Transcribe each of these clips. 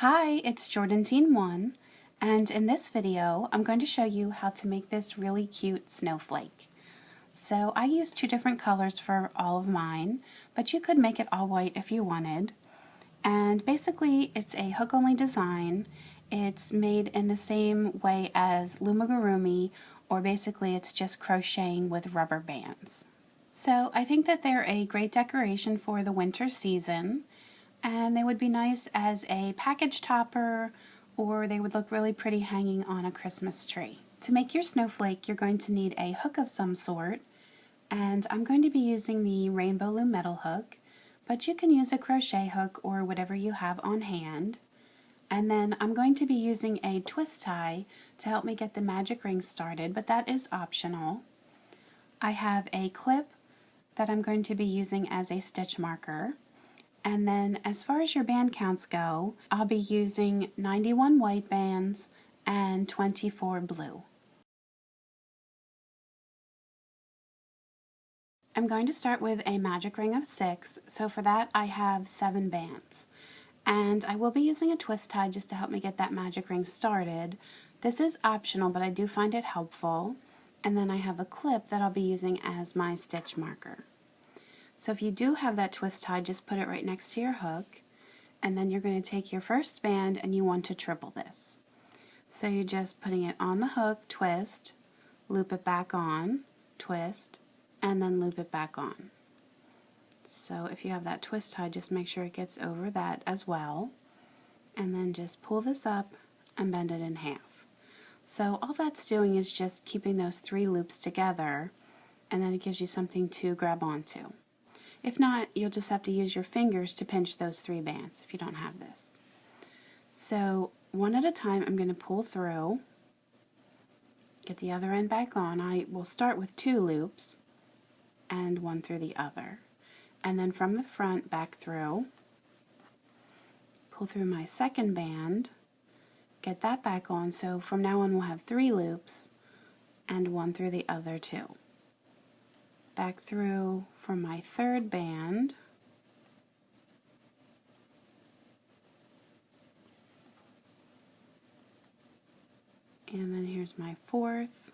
Hi, it's Jordan Teen 1, and in this video I'm going to show you how to make this really cute snowflake. So I used two different colors for all of mine, but you could make it all white if you wanted. And basically it's a hook-only design. It's made in the same way as Loomigurumi, or basically it's just crocheting with rubber bands. So I think that they're a great decoration for the winter season. And they would be nice as a package topper, or they would look really pretty hanging on a Christmas tree. To make your snowflake, you're going to need a hook of some sort, and I'm going to be using the Rainbow Loom metal hook, but you can use a crochet hook or whatever you have on hand. And then I'm going to be using a twist tie to help me get the magic ring started, but that is optional. I have a clip that I'm going to be using as a stitch marker. And then as far as your band counts go, I'll be using 91 white bands and 24 blue. I'm going to start with a magic ring of 6, so for that I have 7 bands. And I will be using a twist tie just to help me get that magic ring started. This is optional, but I do find it helpful. And then I have a clip that I'll be using as my stitch marker. So if you do have that twist tie, just put it right next to your hook, and then you're going to take your first band and you want to triple this. So you're just putting it on the hook, twist, loop it back on, twist, and then loop it back on. So if you have that twist tie, just make sure it gets over that as well, and then just pull this up and bend it in half. So all that's doing is just keeping those 3 loops together, and then it gives you something to grab onto. If not, you'll just have to use your fingers to pinch those 3 bands if you don't have this. So one at a time I'm going to pull through, get the other end back on. I will start with 2 loops and one through the other. And then from the front back through, pull through my second band, get that back on. So from now on we'll have 3 loops and one through the other 2. Back through for my third band, and then here's my fourth,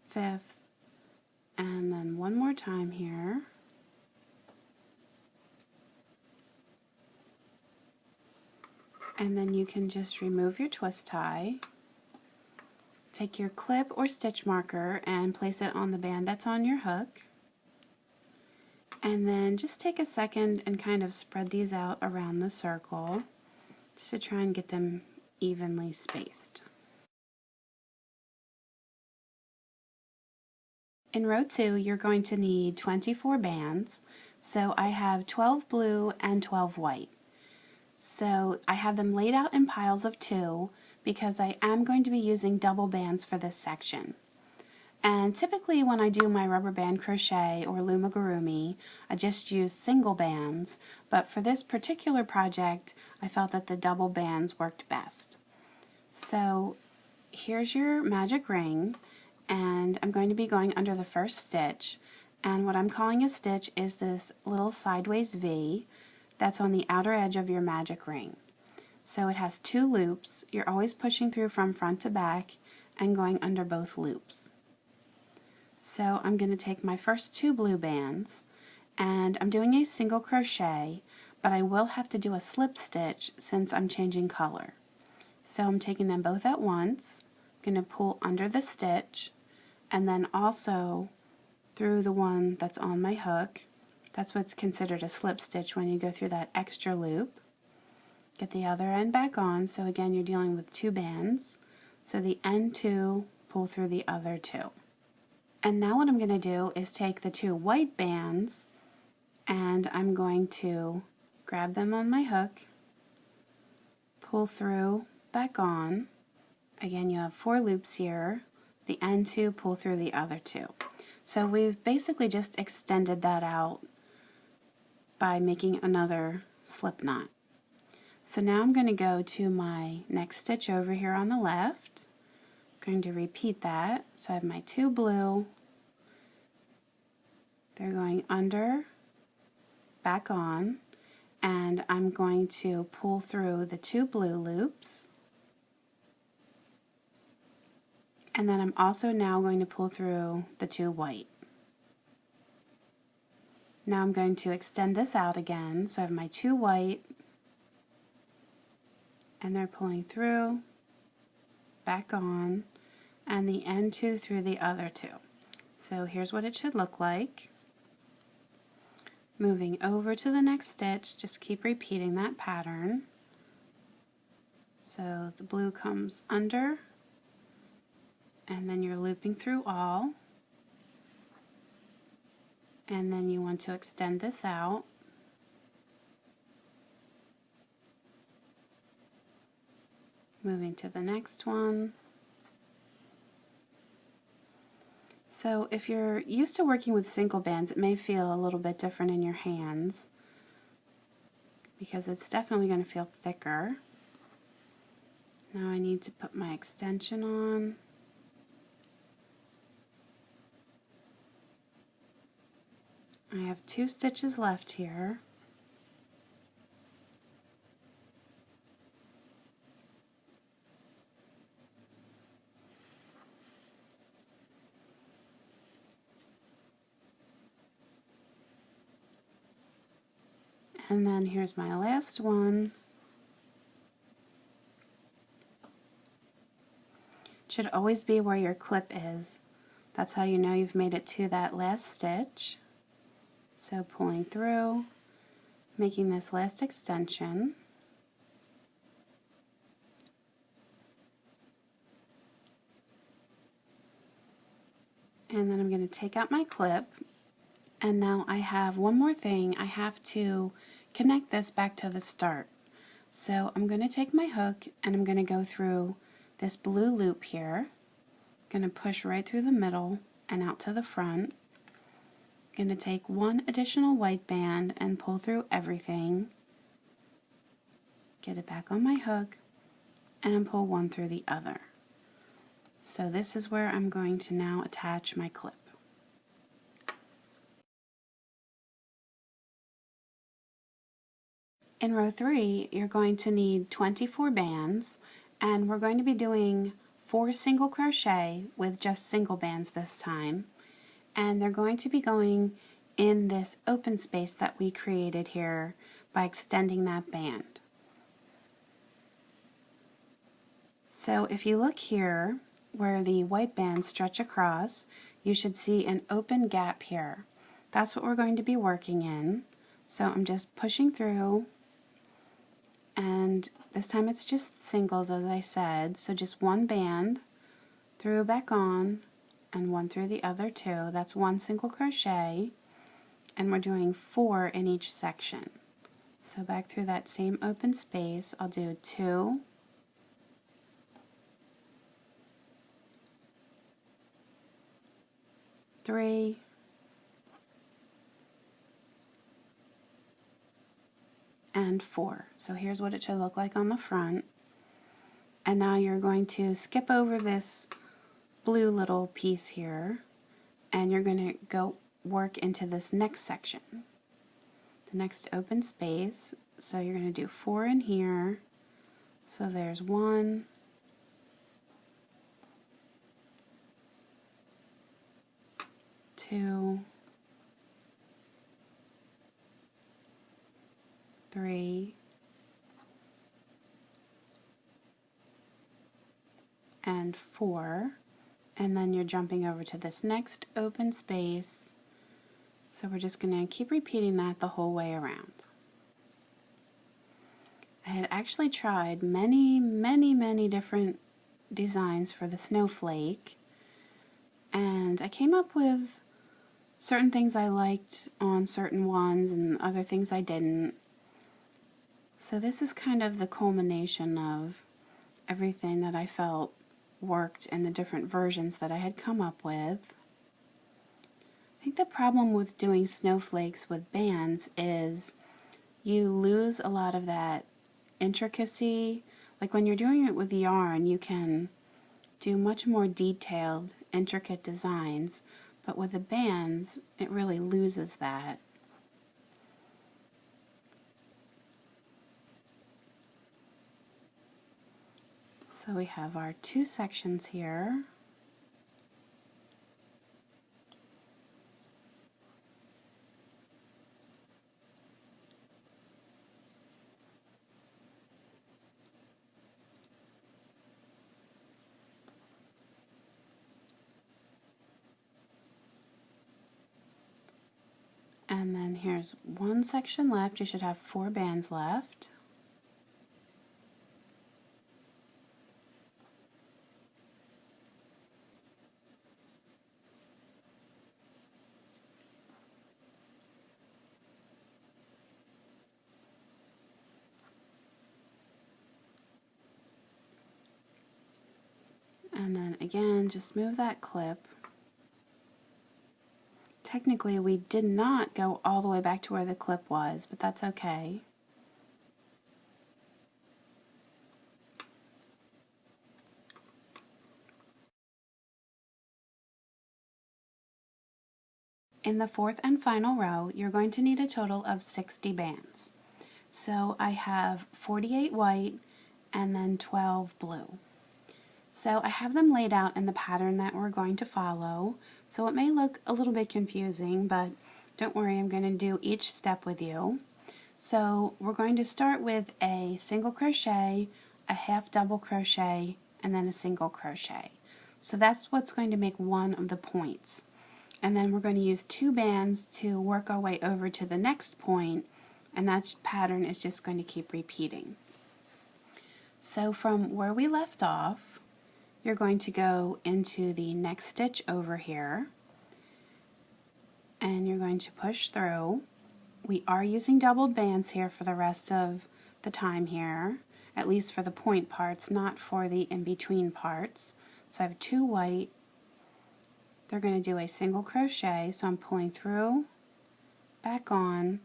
fifth, and then one more time here. And then you can just remove your twist tie, take your clip or stitch marker and place it on the band that's on your hook, and then just take a second and kind of spread these out around the circle just to try and get them evenly spaced. In row 2 you're going to need 24 bands, so I have 12 blue and 12 white. So I have them laid out in piles of 2 because I am going to be using double bands for this section. And typically when I do my rubber band crochet or Loomigurumi, I just use single bands, but for this particular project I felt that the double bands worked best. So here's your magic ring, and I'm going to be going under the first stitch, and what I'm calling a stitch is this little sideways V that's on the outer edge of your magic ring. So it has 2 loops. You're always pushing through from front to back and going under both loops. So I'm going to take my first 2 blue bands, and I'm doing a single crochet, but I will have to do a slip stitch since I'm changing color. So I'm taking them both at once, I'm going to pull under the stitch, and then also through the one that's on my hook. That's what's considered a slip stitch when you go through that extra loop. Get the other end back on, so again you're dealing with 2 bands. So the end 2, pull through the other 2. And now what I'm going to do is take the 2 white bands and I'm going to grab them on my hook, pull through, back on. Again you have 4 loops here. The end 2, pull through the other 2. So we've basically just extended that out by making another slip knot. So now I'm going to go to my next stitch over here on the left. I'm going to repeat that. So I have my 2 blue, They're going under, back on, and I'm going to pull through the 2 blue loops, and then I'm also now going to pull through the 2 white. Now I'm going to extend this out again, so I have my 2 white, and they're pulling through, back on, and the end 2 through the other 2. So here's what it should look like. Moving over to the next stitch, just keep repeating that pattern. So the blue comes under, and then you're looping through all, and then you want to extend this out. Moving to the next one. So if you're used to working with single bands, it may feel a little bit different in your hands because it's definitely going to feel thicker. Now I need to put my extension on. I have 2 stitches left here. And then here's my last one. It should always be where your clip is. That's how you know you've made it to that last stitch. So pulling through, making this last extension. And then I'm going to take out my clip. And now I have one more thing. I have to connect this back to the start. So I'm going to take my hook and I'm going to go through this blue loop here. I'm going to push right through the middle and out to the front. I'm going to take 1 additional white band and pull through everything. Get it back on my hook and pull 1 through the other. So this is where I'm going to now attach my clip. In row 3, you're going to need 24 bands, and we're going to be doing 4 single crochet with just single bands this time, and they're going to be going in this open space that we created here by extending that band. So if you look here where the white bands stretch across, you should see an open gap here. That's what we're going to be working in. So I'm just pushing through, and this time it's just singles, as I said, so just 1 band through, back on, and 1 through the other 2. That's 1 single crochet, and we're doing 4 in each section. So back through that same open space, I'll do 2, 3, 4. So here's what it should look like on the front. And now you're going to skip over this blue little piece here, and you're going to go work into this next section, the next open space. So you're going to do 4 in here. So there's 1, 2, 3, and 4, and then you're jumping over to this next open space. So we're just going to keep repeating that the whole way around. I had actually tried many different designs for the snowflake, and I came up with certain things I liked on certain ones and other things I didn't. So this is kind of the culmination of everything that I felt worked in the different versions that I had come up with. I think the problem with doing snowflakes with bands is you lose a lot of that intricacy. Like when you're doing it with yarn, you can do much more detailed, intricate designs, but with the bands it really loses that. So we have our two sections here. And then here's one section left. You should have 4 bands left. And then again, just move that clip. Technically, we did not go all the way back to where the clip was, but that's okay. In the 4th and final row, you're going to need a total of 60 bands. So I have 48 white and then 12 blue. So I have them laid out in the pattern that we're going to follow. So it may look a little bit confusing, but don't worry, I'm going to do each step with you. So we're going to start with a single crochet, a half double crochet, and then a single crochet. So that's what's going to make one of the points. And then we're going to use 2 bands to work our way over to the next point, and that pattern is just going to keep repeating. So from where we left off, you're going to go into the next stitch over here, and you're going to push through. We are using doubled bands here for the rest of the time here, at least for the point parts, not for the in-between parts. So I have 2 white. They're going to do a single crochet, so I'm pulling through, back on,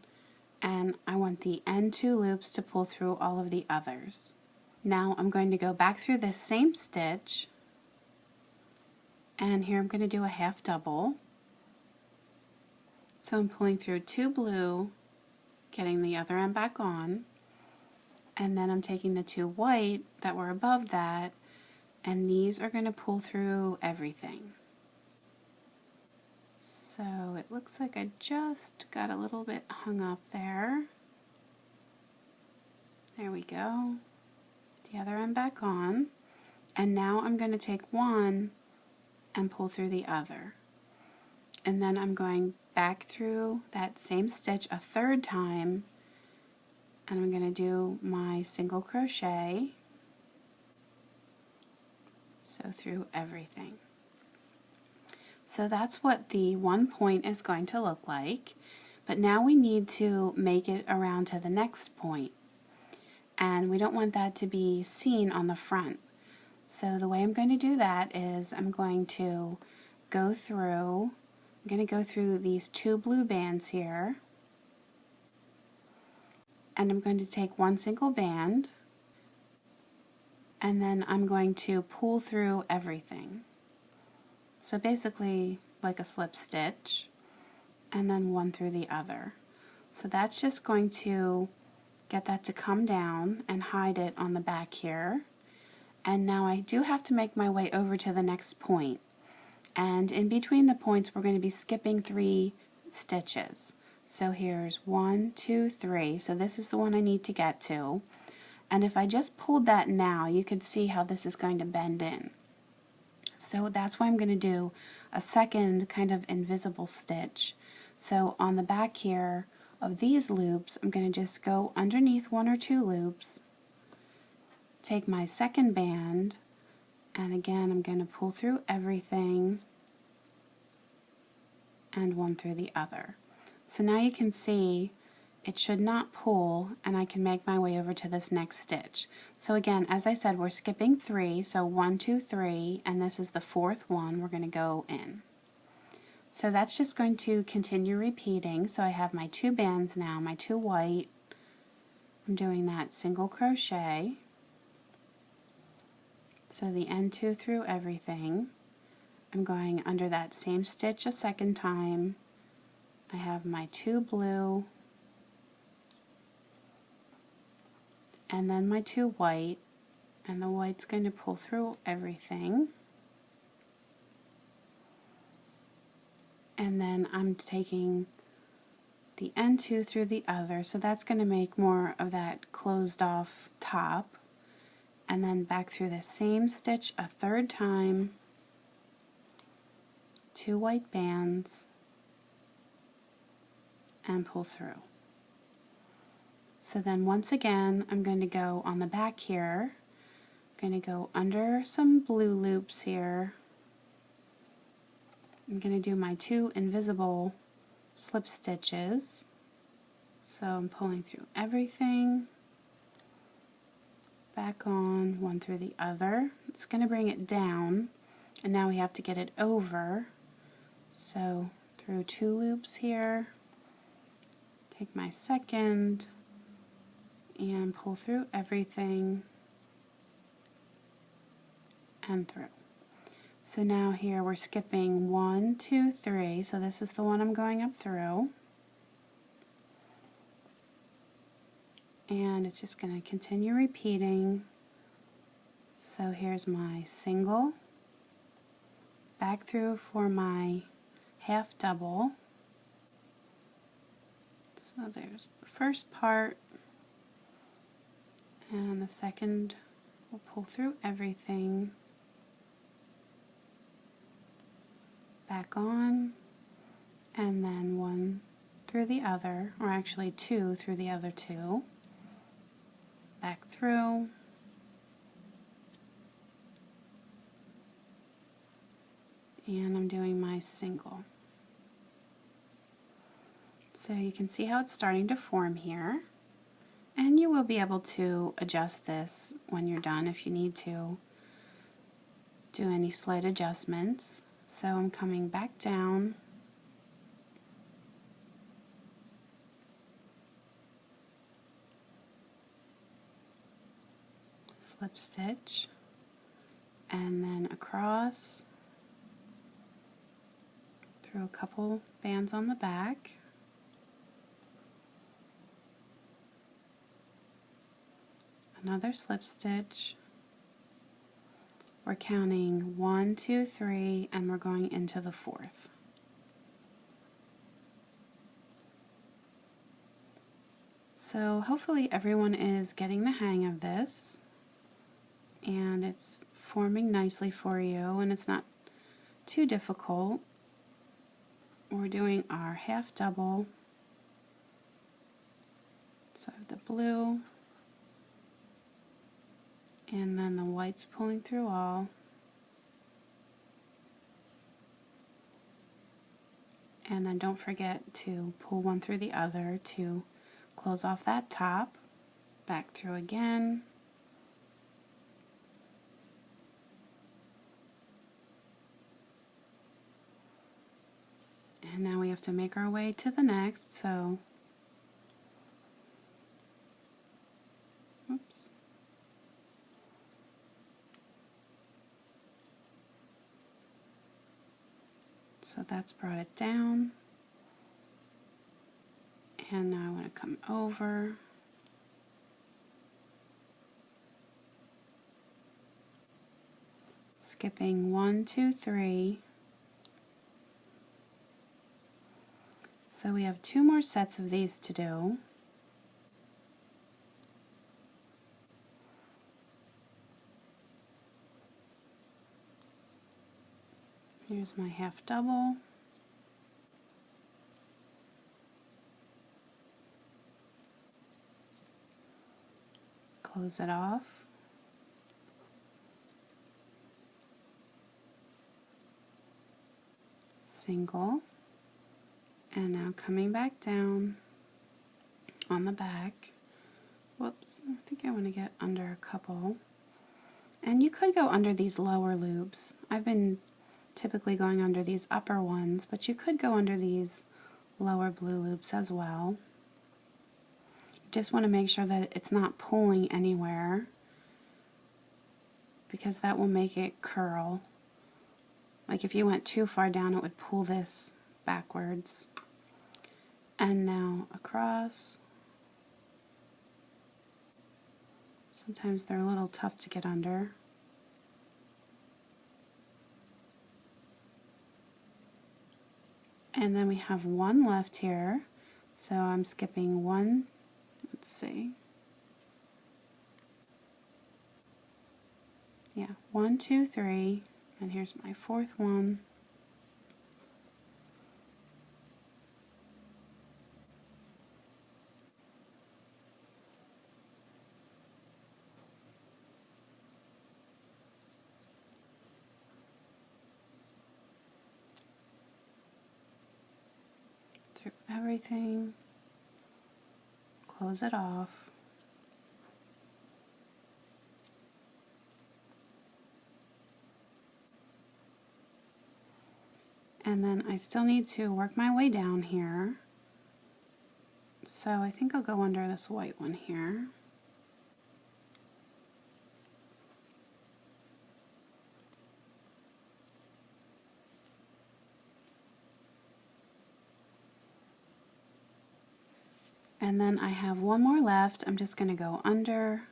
and I want the end 2 loops to pull through all of the others. Now I'm going to go back through this same stitch, and here I'm going to do a half double. So I'm pulling through 2 blue, getting the other end back on, and then I'm taking the 2 white that were above that, and these are going to pull through everything. So it looks like I just got a little bit hung up there. There we go. The other end back on. And now I'm going to take one and pull through the other. And then I'm going back through that same stitch a 3rd time, and I'm going to do my single crochet. So through everything. So that's what the one point is going to look like, but now we need to make it around to the next point, and we don't want that to be seen on the front. So the way I'm going to do that is I'm going to go through these 2 blue bands here, and I'm going to take 1 single band, and then I'm going to pull through everything. So basically like a slip stitch, and then 1 through the other. So that's just going to get that to come down and hide it on the back here. And now I do have to make my way over to the next point. And in between the points we're going to be skipping 3 stitches. So here's 1, 2, 3. So this is the one I need to get to. And if I just pulled that now, you could see how this is going to bend in. So that's why I'm going to do a second kind of invisible stitch. So on the back here of these loops, I'm going to just go underneath 1 or 2 loops, take my second band, and again I'm going to pull through everything and 1 through the other. So now you can see it should not pull, and I can make my way over to this next stitch. So again, as I said, we're skipping 3, so 1, 2, 3, and this is the 4th one we're going to go in. So that's just going to continue repeating. So I have my 2 bands now, my 2 white. I'm doing that single crochet. So the end 2 through everything. I'm going under that same stitch a second time. I have my 2 blue and then my 2 white, and the white's going to pull through everything. And then I'm taking the end 2 through the other, so that's going to make more of that closed off top. And then back through the same stitch a third time, 2 white bands, and pull through. So then once again, I'm going to go on the back here. I'm going to go under some blue loops here. I'm going to do my 2 invisible slip stitches. So I'm pulling through everything, back on, one through the other. It's going to bring it down, and now we have to get it over. So through 2 loops here, take my second, and pull through everything, and through. So now here we're skipping 1, 2, 3, so this is the one I'm going up through. And it's just going to continue repeating. So here's my single, back through for my half double. So there's the first part, and the second will pull through everything, back on, and then 1 through the other, or actually 2 through the other 2, back through, and I'm doing my single. So you can see how it's starting to form here, and you will be able to adjust this when you're done if you need to do any slight adjustments. So I'm coming back down, slip stitch, and then across through a couple bands on the back, another slip stitch. We're counting 1, 2, 3, and we're going into the 4th. So hopefully everyone is getting the hang of this, and it's forming nicely for you, and it's not too difficult. We're doing our half double. So I have the blue, and then the white's pulling through all, and then don't forget to pull 1 through the other to close off that top, back through again, and now we have to make our way to the next. So oops. So that's brought it down, and now I want to come over, skipping 1, 2, 3. So we have 2 more sets of these to do. Here's my half double. Close it off. Single. And now coming back down on the back. Whoops, I think I want to get under a couple. And you could go under these lower loops. I've been typically going under these upper ones, but you could go under these lower blue loops as well. Just want to make sure that it's not pulling anywhere, because that will make it curl. Like if you went too far down, it would pull this backwards. And now across. Sometimes they're a little tough to get under. And then we have one left here. So I'm skipping one, let's see. Yeah, 1, 2, 3, and here's my fourth one. Through everything, close it off. And then I still need to work my way down here. So I think I'll go under this white one here. And then I have one more left. I'm just going to go under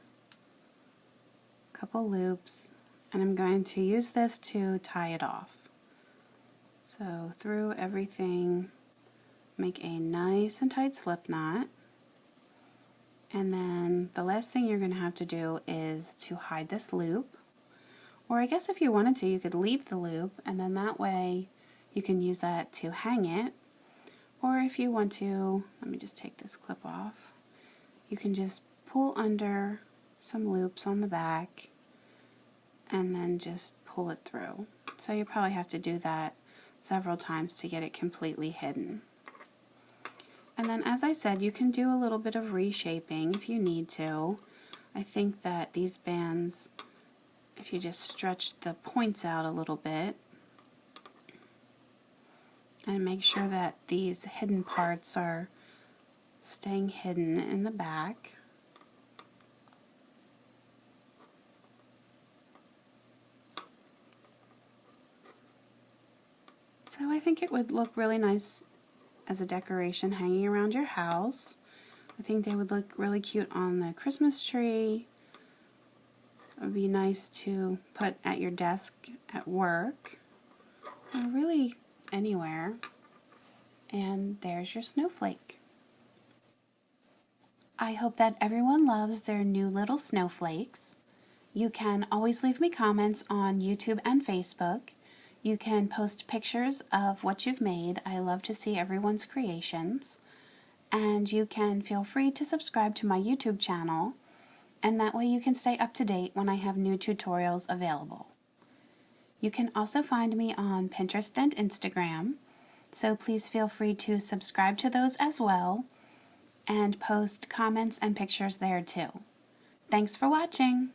a couple loops, and I'm going to use this to tie it off. So through everything, make a nice and tight slip knot. And then the last thing you're going to have to do is to hide this loop. Or I guess if you wanted to, you could leave the loop, and then that way you can use that to hang it. Or if you want to, let me just take this clip off, you can just pull under some loops on the back and then just pull it through. So you probably have to do that several times to get it completely hidden. And then, as I said, you can do a little bit of reshaping if you need to. I think that these bands, if you just stretch the points out a little bit, and make sure that these hidden parts are staying hidden in the back. So I think it would look really nice as a decoration hanging around your house. I think they would look really cute on the Christmas tree. It would be nice to put at your desk at work, or really anywhere. And there's your snowflake. I hope that everyone loves their new little snowflakes. You can always leave me comments on YouTube and Facebook. You can post pictures of what you've made. I love to see everyone's creations. And you can feel free to subscribe to my YouTube channel, and that way you can stay up to date when I have new tutorials available. You can also find me on Pinterest and Instagram, so please feel free to subscribe to those as well, and post comments and pictures there too. Thanks for watching!